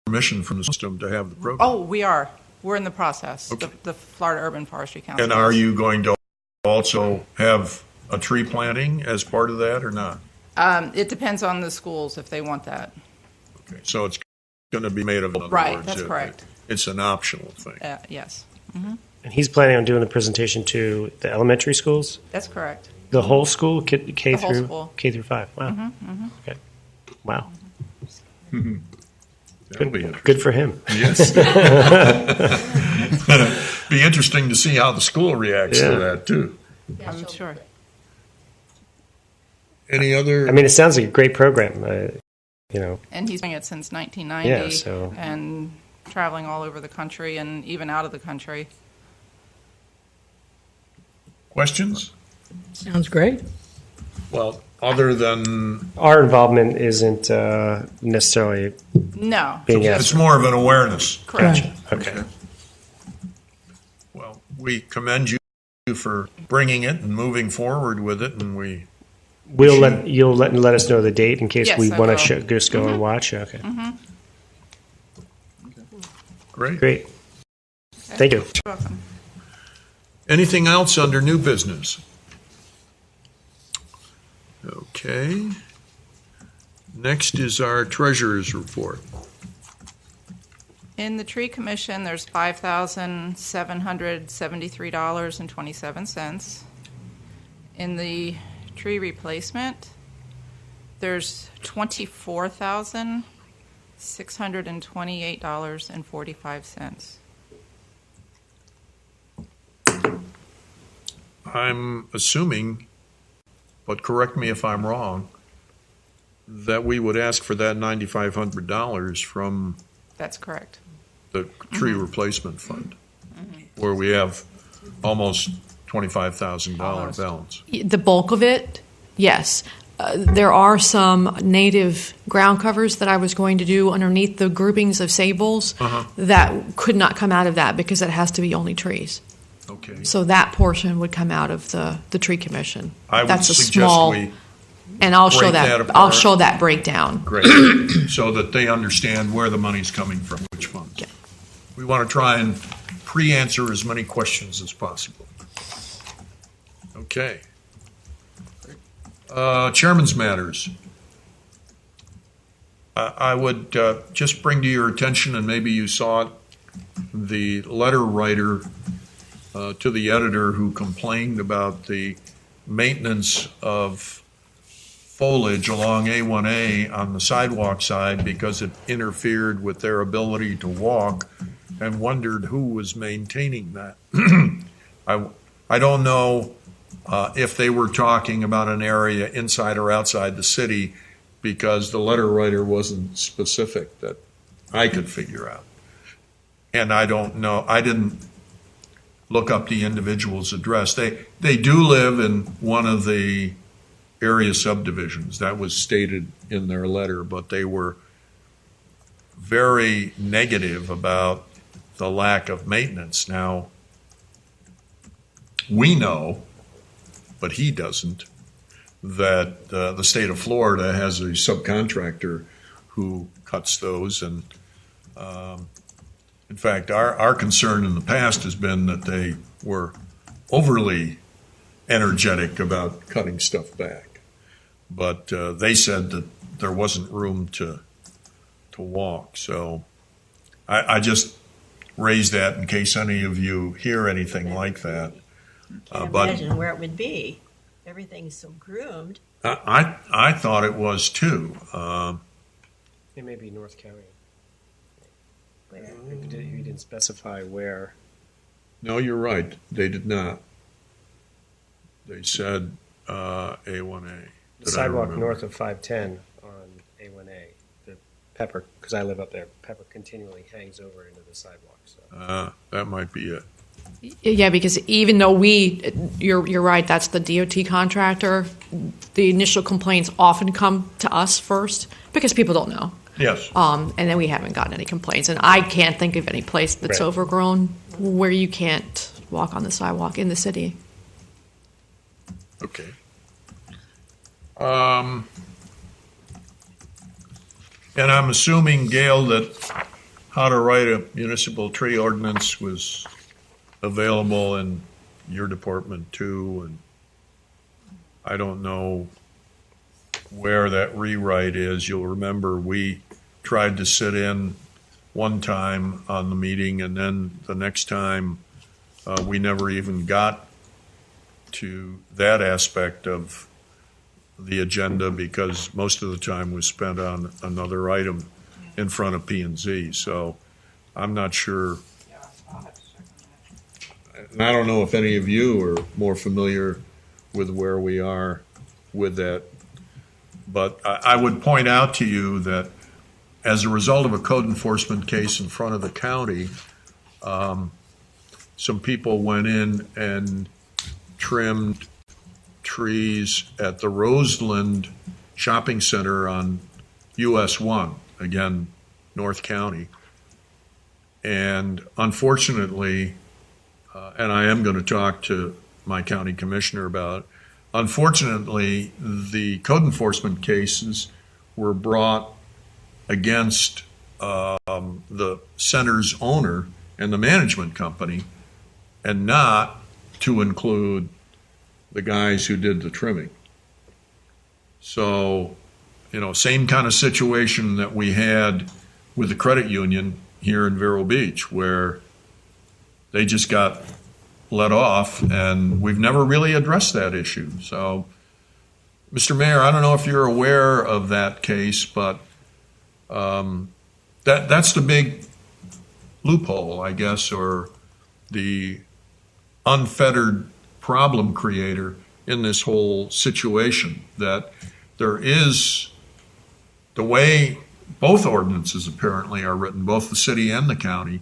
permission from the system to have the program. Oh, we are. We're in the process, Okay. the Florida Urban Forestry Council. And are you going to also have a tree planting as part of that or not? It depends on the schools if they want that. Okay, so it's going to be made of, in other Right, words, that's correct. It's an optional thing. Yes, And he's planning on doing the presentation to the elementary schools, that's correct. the whole school, K The whole through school. K through 5. Wow. Okay. Wow. That'll be interesting. Good for him. Yes. Be interesting to see how the school reacts to Yeah. that too. I'm sure. Any other? I mean, it sounds like a great program. You know, And he's doing it since 1990 Yeah, so- and traveling all over the country and even out of the country. Questions? Sounds great. Well, other than our involvement isn't necessarily No, being it's asked. more of an awareness. correct. Okay. Well, we commend you for bringing it and moving forward with it, and You'll let us know the date in case Yes, we I want will. to just go and watch. Okay. great. Great. Thank you. You're welcome. Anything else under new business? Okay. Next is our treasurer's report. In the tree commission, there's $5,773.27. In the tree replacement, there's $24,628.45. I'm assuming, but correct me if I'm wrong, that we would ask for that $9,500 from That's correct. the tree replacement fund, where we have almost $25,000 Almost. balance. The bulk of it, yes. There are some native ground covers that I was going to do underneath the groupings of sables that could not come out of that because it has to be only trees. Okay. So that portion would come out of the tree commission. I would That's a suggest small, we and I'll show break that. that I'll apart. show that breakdown. Great. So that they understand where the money's coming from, which funds. Yeah. We want to try and pre-answer as many questions as possible. Okay. Chairman's matters. I would just bring to your attention, and maybe you saw it, the letter writer to the editor who complained about the maintenance of foliage along A1A on the sidewalk side because it interfered with their ability to walk, and wondered who was maintaining that. I don't know if they were talking about an area inside or outside the city, because the letter writer wasn't specific that I could figure out. And I don't know, I didn't look up the individual's address. They do live in one of the area subdivisions. That was stated in their letter, but they were very negative about the lack of maintenance. Now, we know, but he doesn't, that the state of Florida has a subcontractor who cuts those. And in fact, our concern in the past has been that they were overly energetic about cutting stuff back. But they said that there wasn't room to walk. So I just raised that in case any of you hear anything like that. Can't But imagine where it would be. Everything's so groomed. I thought it was too. It may be North County. Where? He didn't specify where. No, you're right. They did not. They said A1A. The sidewalk north of 510 on A1A, the Pepper, because I live up there, Pepper continually hangs over into the sidewalk. So. That might be it. Yeah, because even though you're right, that's the DOT contractor, the initial complaints often come to us first because people don't know. Yes. And then we haven't gotten any complaints. And I can't think of any place that's Right. overgrown where you can't walk on the sidewalk in the city. Okay. And I'm assuming, Gail, that how to write a municipal tree ordinance was available in your department too, and I don't know where that rewrite is. You'll remember we tried to sit in one time on the meeting, and then the next time we never even got to that aspect of the agenda because most of the time was spent on another item in front of P&Z. So I'm not sure. And I don't know if any of you are more familiar with where we are with that. But I would point out to you that as a result of a code enforcement case in front of the county, some people went in and trimmed trees at the Roseland Shopping Center on US 1, again, North County. And unfortunately, and I am going to talk to my county commissioner about it, unfortunately, the code enforcement cases were brought against the center's owner and the management company, and not to include the guys who did the trimming. So, same kind of situation that we had with the credit union here in Vero Beach, where they just got let off, and we've never really addressed that issue. So, Mr. Mayor, I don't know if you're aware of that case, but that's the big loophole, I guess, or the unfettered problem creator in this whole situation, that there is, the way both ordinances apparently are written, both the city and the county,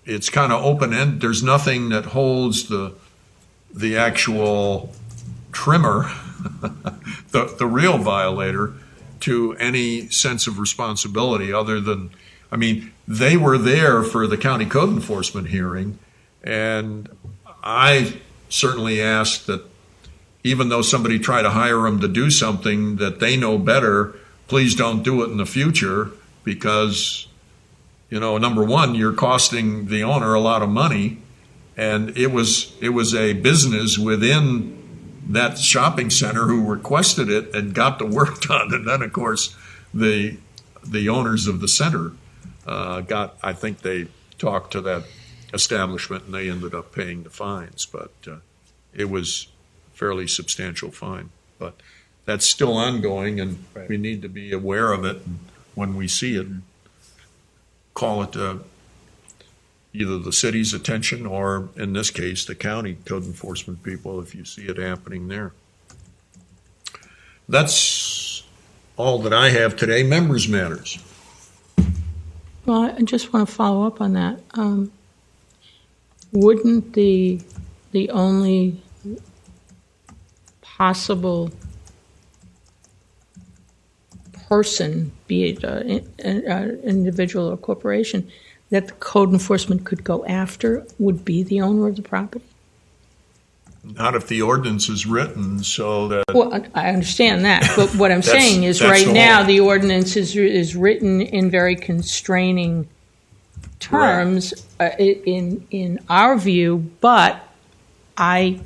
it's kind of open-ended. There's nothing that holds the actual trimmer, the real violator, to any sense of responsibility other than, they were there for the county code enforcement hearing, and I certainly asked that even though somebody tried to hire them to do something that they know better, please don't do it in the future because, number one, you're costing the owner a lot of money, and it was a business within that shopping center who requested it and got the work done. And then, of course, the owners of the center I think they talked to that establishment and they ended up paying the fines. But it was a fairly substantial fine. But that's still ongoing, and we need to be aware of it. And when we see it, call it either the city's attention or, in this case, the county code enforcement people if you see it happening there. That's all that I have today. Members' matters. Well, I just want to follow up on that. Wouldn't the only possible person, be it an individual or corporation, that the code enforcement could go after would be the owner of the property? Not if the ordinance is written so that... Well, I understand that, but what I'm saying is right now the ordinance is written in very constraining terms in our view, but I'm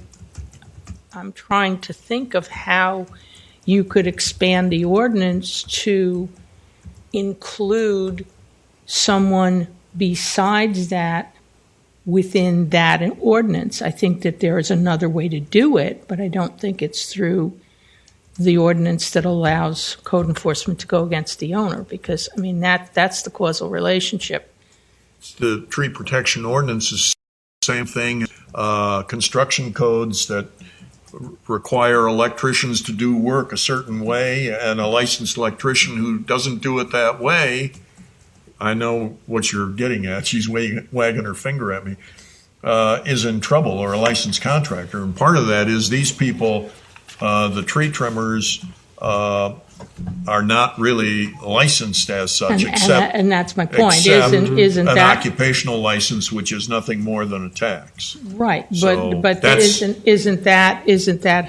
trying to think of how you could expand the ordinance to include someone besides that within that ordinance. I think that there is another way to do it, but I don't think it's through the ordinance that allows code enforcement to go against the owner, because, that's the causal relationship. The tree protection ordinance is the same thing. Construction codes that require electricians to do work a certain way, and a licensed electrician who doesn't do it that way, I know what you're getting at. She's wagging her finger at me, is in trouble, or a licensed contractor. And part of that is these people, the tree trimmers, are not really licensed as such, and that's my point. Except isn't an that occupational license, which is nothing more than a tax. right? So But isn't that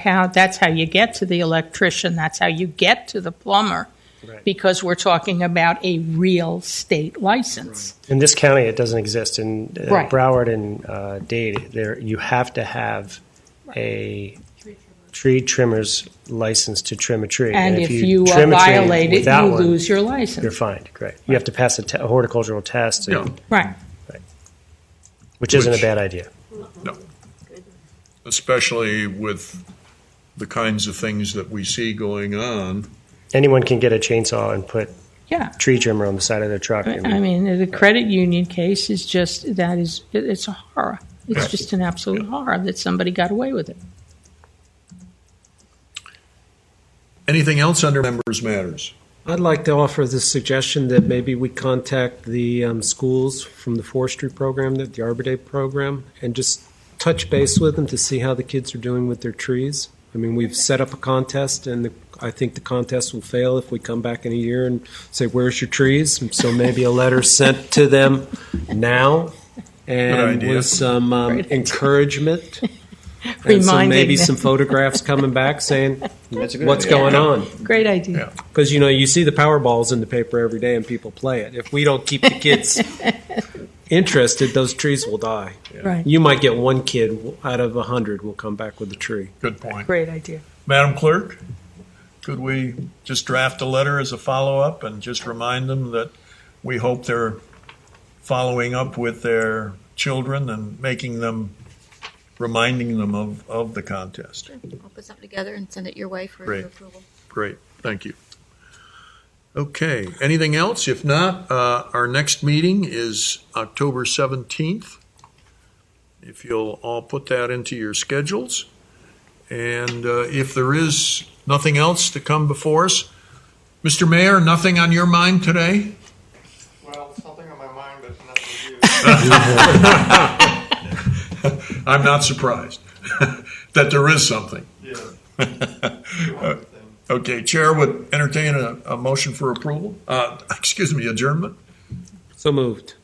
how you get to the electrician? That's how you get to the plumber. Right. because we're talking about a real state license. In this county, it doesn't exist. In Right. Broward and Dade, there you have to have a tree trimmer's license to trim a tree. And if you trim a tree violate it, without you one, lose your license. you're fined. Correct. You have to pass a horticultural test, Yeah. Right. which isn't a bad idea. No. Especially with the kinds of things that we see going on. Anyone can get a chainsaw and put Yeah. tree trimmer on the side of their truck. I mean, the credit union case is just, it's a horror. It's Yeah. just an absolute horror that somebody got away with it. Anything else under members' matters? I'd like to offer the suggestion that maybe we contact the schools from the forestry program, the Arbor Day program, and just touch base with them to see how the kids are doing with their trees. I mean, we've set up a contest, and I think the contest will fail if we come back in a year and say, "Where's your trees?" And so maybe a letter sent to them now, and idea. with some encouragement. And so Reminding maybe them. some photographs coming back saying That's a good what's idea. going on. Great idea. Yeah. Because, you see the Powerballs in the paper every day and people play it. If we don't keep the kids interested, those trees will die. Right. You might get one kid out of 100 will come back with a tree. Good point. Great idea. Madam Clerk, could we just draft a letter as a follow-up and just remind them that we hope they're following up with their children and reminding them of the contest? Sure. I'll put something together and send it your way for Great. your approval. Great, thank you. Okay, anything else? If not, our next meeting is October 17th. If you'll all put that into your schedules. And if there is nothing else to come before us, Mr. Mayor, nothing on your mind today? Well, something on my mind, but nothing to do. I'm not surprised that there is something. Yeah. Okay, Chair would entertain a motion for approval. Adjournment. So moved.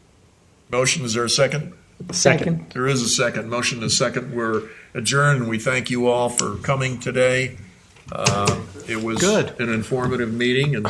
Motion, is there a second? Second. There is a second. Motion is second. We're adjourned. We thank you all for coming today. It was Good. an informative meeting, and